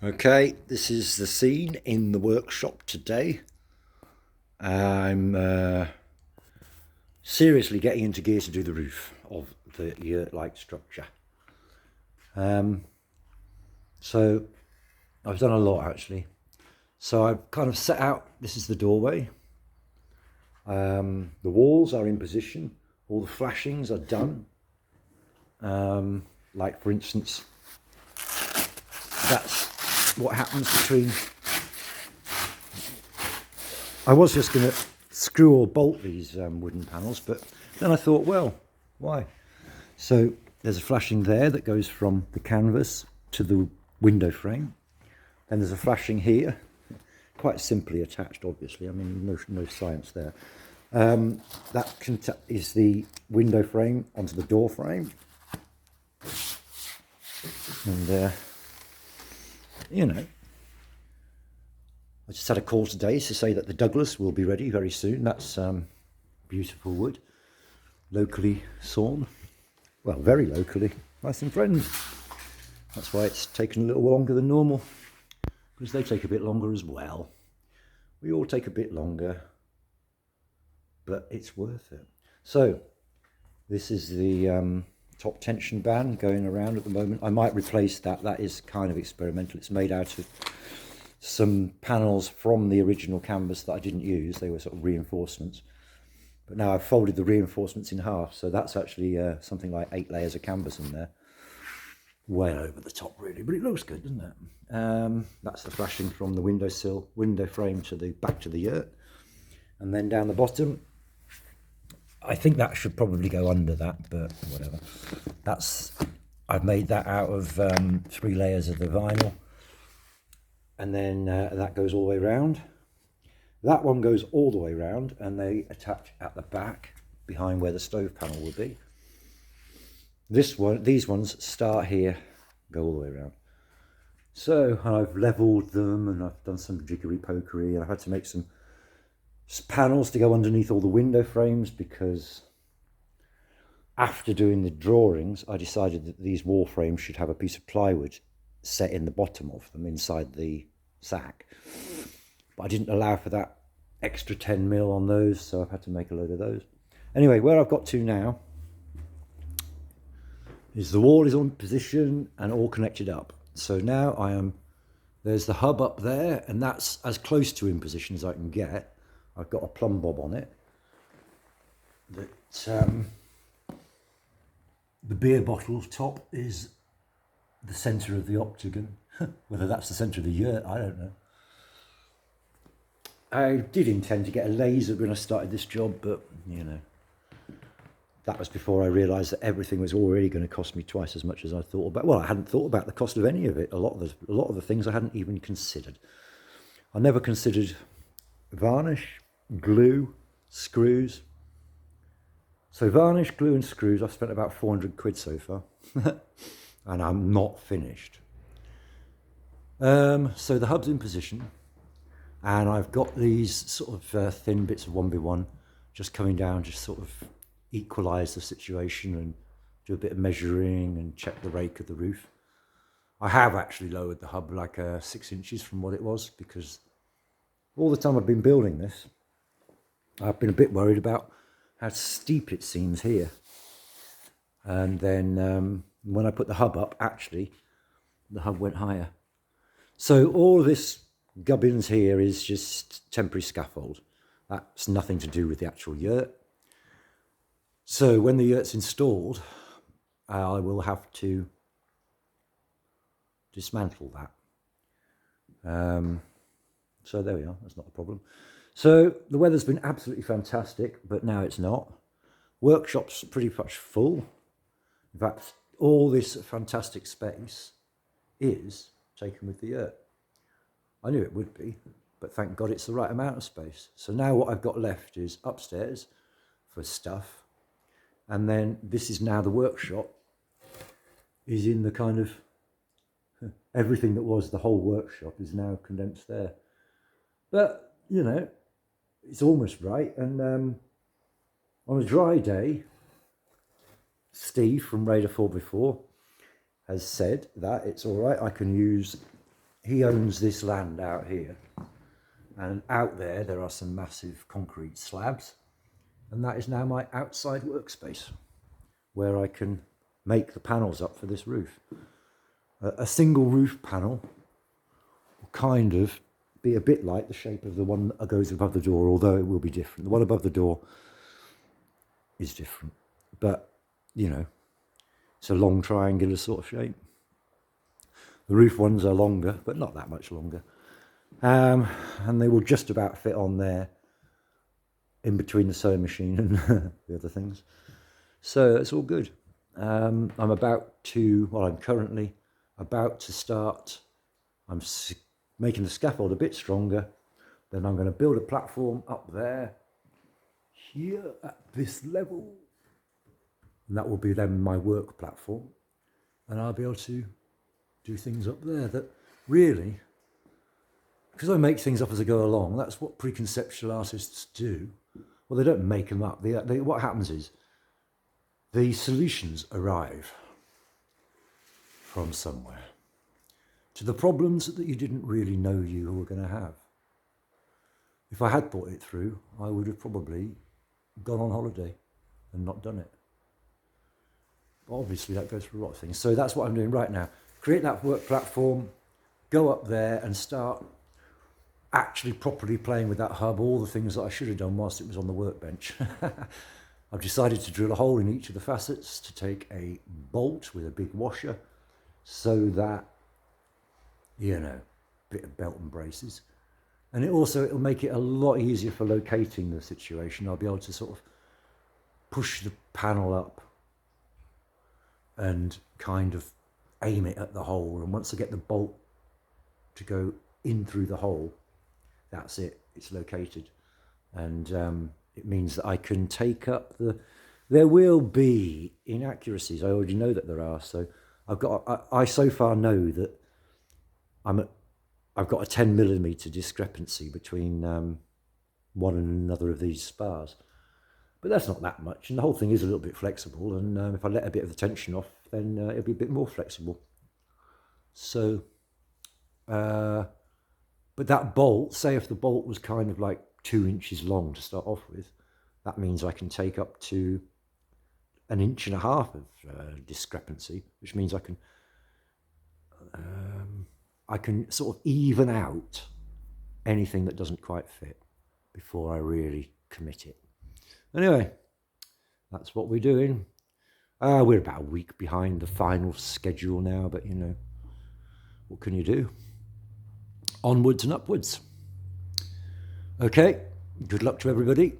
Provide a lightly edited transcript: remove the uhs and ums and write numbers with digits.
Okay, this is the scene in the workshop today. I'm seriously getting into gear to do the roof of the yurt-like structure. So I've done a lot actually. So I've kind of set out, this is the doorway. The walls are in position. All the flashings are done. Like for instance, that's what happens between... I was just going to screw or bolt these wooden panels, but then I thought, well, why? So there's a flashing there that goes from the canvas to the window frame. Then there's a flashing here, quite simply attached, obviously. I mean, no science there. That is the window frame onto the door frame. And, you know, I just had a call today to say that the Douglas will be ready very soon. That's beautiful wood, locally sawn. Well, very locally, nice and friendly. That's why it's taken a little longer than normal, because they take a bit longer as well. We all take a bit longer, but it's worth it. So this is the top tension band going around at the moment. I might replace that. That is kind of experimental. It's made out of some panels from the original canvas that I didn't use. They were sort of reinforcements. But now I've folded the reinforcements in half, so that's actually something like 8 layers of canvas in there. Way over the top, really, but it looks good, doesn't it? That's the flashing from the windowsill, window frame to the back to the yurt, and then down the bottom. I think that should probably go under that, but whatever. I've made that out of 3 layers of the vinyl, and then that goes all the way around. That one goes all the way around, and they attach at the back behind where the stove panel will be. These ones start here, go all the way around. So I've leveled them, and I've done some jiggery pokery, and I've had to make some panels to go underneath all the window frames, because after doing the drawings I decided that these wall frames should have a piece of plywood set in the bottom of them inside the sack, but I didn't allow for that extra 10mm on those, so I've had to make a load of those. Anyway, where I've got to now is the wall is on position and all connected up. So now there's the hub up there, and that's as close to in position as I can get. I've got a plumb bob on it that the beer bottle top is the centre of the octagon. Whether that's the centre of the yurt, I don't know. I did intend to get a laser when I started this job, but you know, that was before I realised that everything was already going to cost me twice as much as I thought about. Well, I hadn't thought about the cost of any of it. A lot of the things I hadn't even considered. I never considered varnish, glue, screws. So varnish, glue and screws, I've spent about 400 quid so far. And I'm not finished. So the hub's in position, and I've got these sort of thin bits of 1x1 just coming down, just sort of equalise the situation and do a bit of measuring and check the rake of the roof. I have actually lowered the hub like 6 inches from what it was, because all the time I've been building this, I've been a bit worried about how steep it seems here. And then when I put the hub up, actually, the hub went higher. So all of this gubbins here is just temporary scaffold. That's nothing to do with the actual yurt. So when the yurt's installed, I will have to dismantle that. So there we are, that's not a problem. So the weather's been absolutely fantastic, but now it's not. Workshop's pretty much full. In fact, all this fantastic space is taken with the yurt. I knew it would be, but thank God it's the right amount of space. So now what I've got left is upstairs for stuff. And then this is now the workshop, is in the kind of, everything that was the whole workshop is now condensed there. But, you know, it's almost right. And on a dry day, Steve from Radar 4x4 has said that it's all right. I can use he owns this land out here, and out there are some massive concrete slabs, and that is now my outside workspace where I can make the panels up for this roof. A single roof panel will kind of be a bit like the shape of the one that goes above the door, although it will be different. The one above the door is different, but you know, it's a long triangular sort of shape. The roof ones are longer, but not that much longer. And they will just about fit on there in between the sewing machine and the other things. So it's all good. I'm currently about to start. I'm making the scaffold a bit stronger. Then I'm going to build a platform up there, here at this level. And that will be then my work platform. And I'll be able to do things up there that really, because I make things up as I go along, that's what preconceptual artists do. Well, they don't make them up. What happens is the solutions arrive from somewhere to the problems that you didn't really know you were going to have. If I had thought it through, I would have probably gone on holiday and not done it. But obviously that goes for a lot of things. So that's what I'm doing right now. Create that work platform, go up there and start actually properly playing with that hub, all the things that I should have done whilst it was on the workbench. I've decided to drill a hole in each of the facets to take a bolt with a big washer so that, you know, bit of belt and braces. And it'll make it a lot easier for locating the situation. I'll be able to sort of push the panel up and kind of aim it at the hole. And once I get the bolt to go in through the hole, that's it, it's located. And it means that I can take up there will be inaccuracies. I already know that there are. So I so far know that I've got a 10mm discrepancy between one and another of these spars. But that's not that much, and the whole thing is a little bit flexible, and if I let a bit of the tension off, then it'll be a bit more flexible. So, but that bolt, say if the bolt was kind of like 2 inches long to start off with, that means I can take up to 1.5 inches of discrepancy, which means I can sort of even out anything that doesn't quite fit before I really commit it. Anyway, that's what we're doing. We're about a week behind the final schedule now, but you know, what can you do? Onwards and upwards. Okay, good luck to everybody.